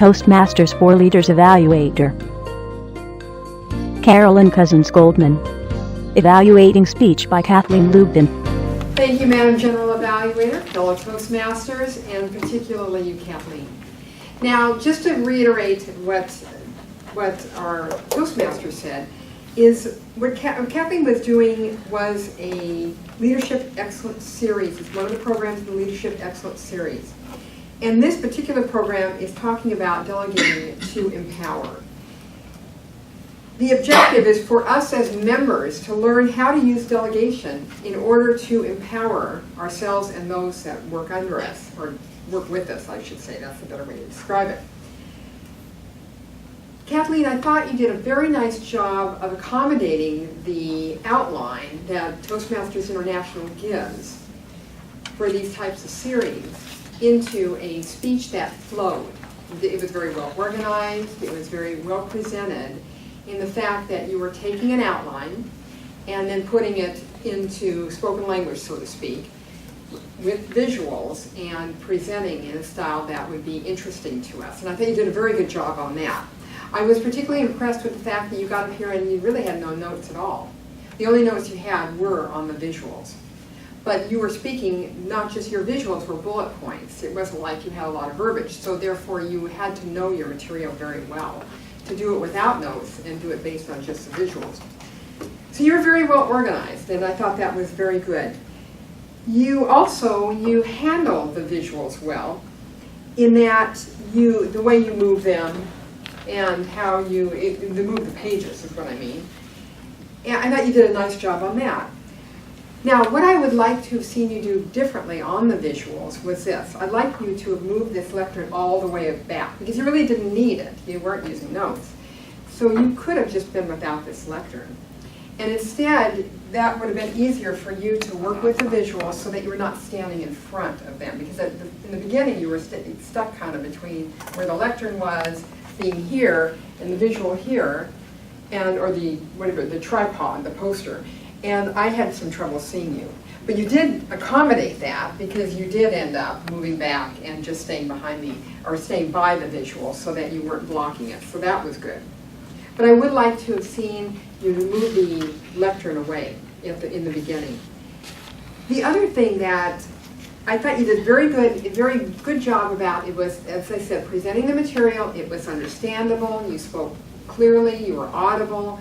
Toastmasters for Leaders Evaluator. Carolyn Cousins-Goldman. Evaluating Speech by Kathleen Lubin. Thank you, Madam General Evaluator, fellow Toastmasters, and particularly you, Kathleen. Now, just to reiterate what our Toastmaster said, is what Kathleen was doing was a Leadership Excellence Series. It's one of the programs in the Leadership Excellence Series. And this particular program is talking about delegating to empower. The objective is for us as members to learn how to use delegation in order to empower ourselves and those that work under us, or work with us, I should say. That's a better way to describe it. Kathleen, I thought you did a very nice job of accommodating the outline that Toastmasters International gives for these types of series into a speech that flowed. It was very well organized, it was very well presented in the fact that you were taking an outline and then putting it into spoken language, so to speak, with visuals and presenting in a style that would be interesting to us. And I think you did a very good job on that. I was particularly impressed with the fact that you got up here and you really had no notes at all. The only notes you had were on the visuals. But you were speaking, not just your visuals were bullet points. It wasn't like you had a lot of verbiage, so therefore you had to know your material very well to do it without notes and do it based on just the visuals. So you were very well organized, and I thought that was very good. You handled the visuals well in that the way you move them and how you move the pages is what I mean. And I thought you did a nice job on that. Now, what I would like to have seen you do differently on the visuals was this. I'd like you to have moved this lectern all the way back, because you really didn't need it. You weren't using notes. So you could have just been without this lectern. And instead, that would have been easier for you to work with the visuals so that you were not standing in front of them. Because in the beginning, you were stuck kind of between where the lectern was, being here, and the visual here, or the tripod, the poster. And I had some trouble seeing you. But you did accommodate that because you did end up moving back and just staying staying by the visual so that you weren't blocking it. So that was good. But I would like to have seen you move the lectern away in the beginning. The other thing that I thought you did a very good job about, it was, as I said, presenting the material. It was understandable, you spoke clearly, you were audible,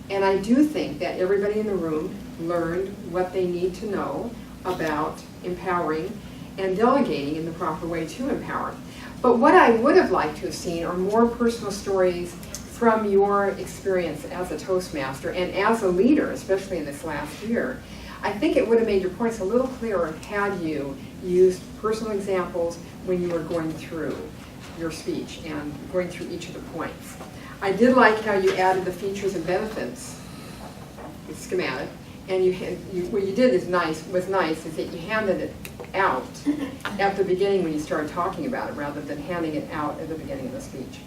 and I do think that everybody in the room learned what they need to know about empowering and delegating in the proper way to empower. But what I would have liked to have seen are more personal stories from your experience as a Toastmaster and as a leader, especially in this last year. I think it would have made your points a little clearer had you used personal examples when you were going through your speech and going through each of the points. I did like how you added the features and benefits, the schematic, and what you did was nice, is that you handed it out at the beginning when you started talking about it rather than handing it out at the beginning of the speech.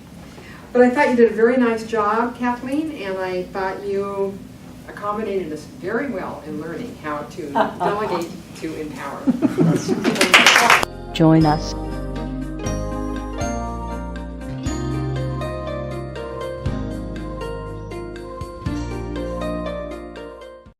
But I thought you did a very nice job, Kathleen, and I thought you accommodated us very well in learning how to delegate to empower. Join us